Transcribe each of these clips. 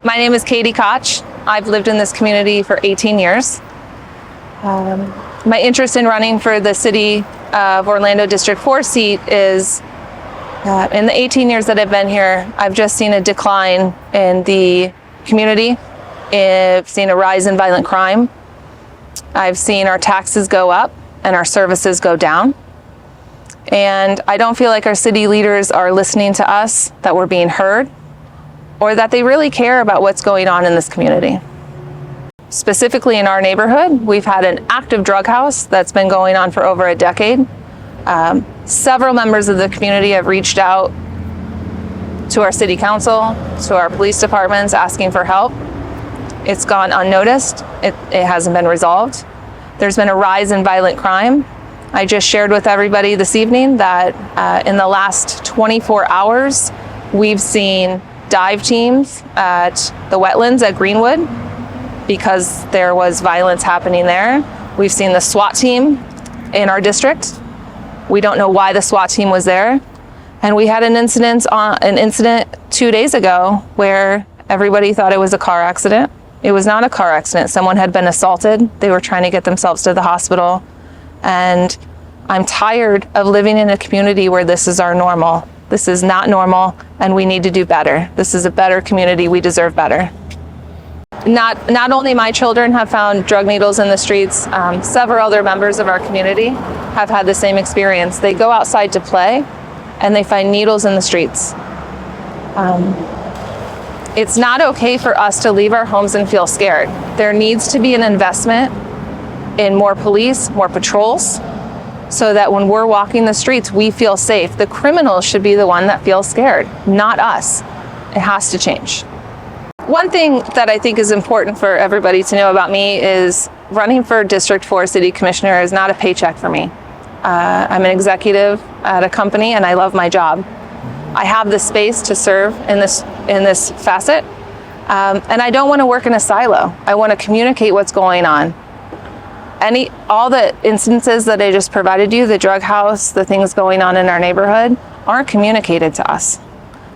My name is Koch. I've lived in this community for 18 years. My interest in running for the City of Orlando District 4 seat is, in the 18 years that I've been here, I've just seen a decline in the community. I've seen a rise in violent crime. I've seen our taxes go up and our services go down. And I don't feel like our city leaders are listening to us, that we're being heard, or that they really care about what's going on in this community. Specifically in our neighborhood, we've had an active drug house that's been going on for over a decade. Several members of the community have reached out to our city council, to our police departments asking for help. It's gone unnoticed. It hasn't been resolved. There's been a rise in violent crime. I just shared with everybody this evening that in the last 24 hours, we've seen dive teams at the wetlands at Greenwood because there was violence happening there. We've seen the SWAT team in our district. We don't know why the SWAT team was there. And we had an incident 2 days ago where everybody thought it was a car accident. It was not a car accident. Someone had been assaulted. They were trying to get themselves to the hospital. And I'm tired of living in a community where this is our normal. This is not normal, and we need to do better. This is a better community. We deserve better. Not only my children have found drug needles in the streets, several other members of our community have had the same experience. They go outside to play, and they find needles in the streets. It's not okay for us to leave our homes and feel scared. There needs to be an investment in more police, more patrols, so that when we're walking the streets, we feel safe. The criminals should be the one that feels scared, not us. It has to change. One thing that I think is important for everybody to know about me is running for District 4 City Commissioner is not a paycheck for me. I'm an executive at a company and I love my job. I have the space to serve in this facet, and I don't want to work in a silo. I want to communicate what's going on. All the instances that I just provided you, the drug house, the things going on in our neighborhood, aren't communicated to us.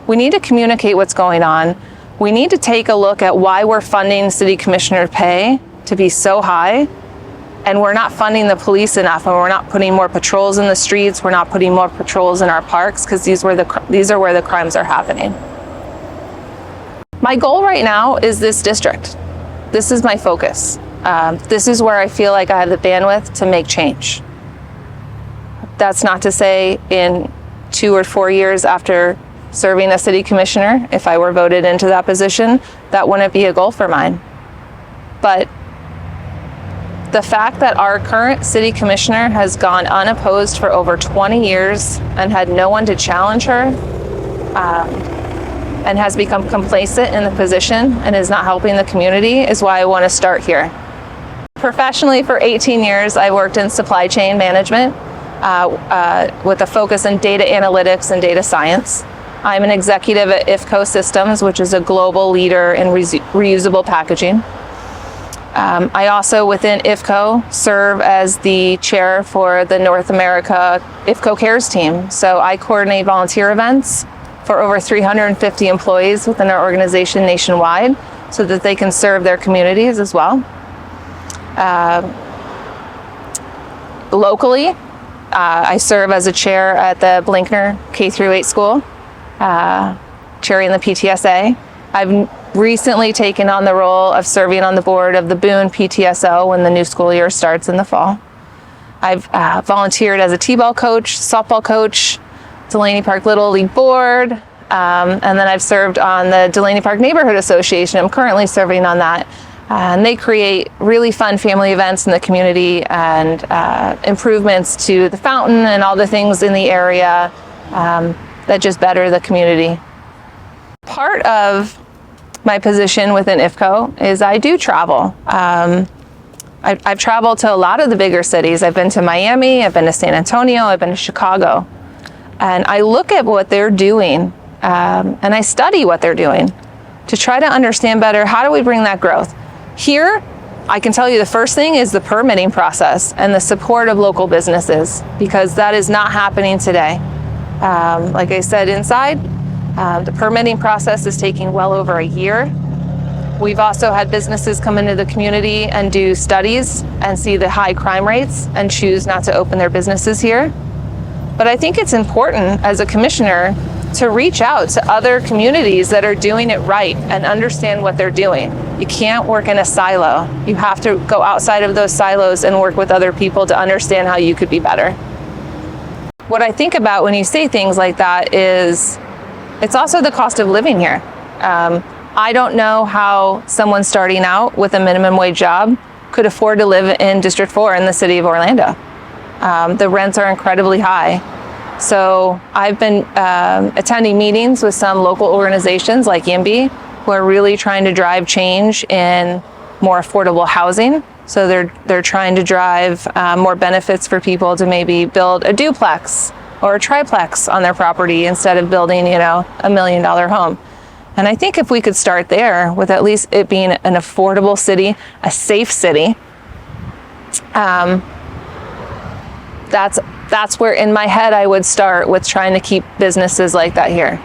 We need to communicate what's going on. We need to take a look at why we're funding city commissioner pay to be so high, and we're not funding the police enough, and we're not putting more patrols in the streets, we're not putting more patrols in our parks, because these are where the crimes are happening. My goal right now is this district. This is my focus. This is where I feel like I have the bandwidth to make change. That's not to say in 2 or 4 years after serving as city commissioner, if I were voted into that position, that wouldn't be a goal for mine. But the fact that our current city commissioner has gone unopposed for over 20 years and had no one to challenge her, and has become complacent in the position and is not helping the community is why I want to start here. Professionally, for 18 years, I worked in supply chain management with a focus in data analytics and data science. I'm an executive at IFCO Systems, which is a global leader in reusable packaging. I also, within IFCO, serve as the chair for the North America IFCO Cares team. So I coordinate volunteer events for over 350 employees within our organization nationwide so that they can serve their communities as well. Locally, I serve as a chair at the Blinkner K-8 school, chairing the PTSA. I've recently taken on the role of serving on the board of the Boone PTSO when the new school year starts in the fall. I've volunteered as a t-ball coach, softball coach, Delaney Park Little League board, and then I've served on the Delaney Park Neighborhood Association. I'm currently serving on that. And they create really fun family events in the community and improvements to the fountain and all the things in the area that just better the community. Part of my position within IFCO is I do travel. I've traveled to a lot of the bigger cities. I've been to Miami, I've been to San Antonio, I've been to Chicago. And I look at what they're doing and I study what they're doing to try to understand better, how do we bring that growth? Here, I can tell you the first thing is the permitting process and the support of local businesses, because that is not happening today. Like I said, inside, the permitting process is taking well over a year. We've also had businesses come into the community and do studies and see the high crime rates and choose not to open their businesses here. But I think it's important as a commissioner to reach out to other communities that are doing it right and understand what they're doing. You can't work in a silo. You have to go outside of those silos and work with other people to understand how you could be better. What I think about when you say things like that is it's also the cost of living here. I don't know how someone starting out with a minimum wage job could afford to live in District 4 in the city of Orlando. The rents are incredibly high. So I've been attending meetings with some local organizations like YIMBY who are really trying to drive change in more affordable housing. So they're trying to drive more benefits for people to maybe build a duplex or a triplex on their property instead of building, $1 million home. And I think if we could start there with at least it being an affordable city, a safe city, that's where in my head I would start with trying to keep businesses like that here.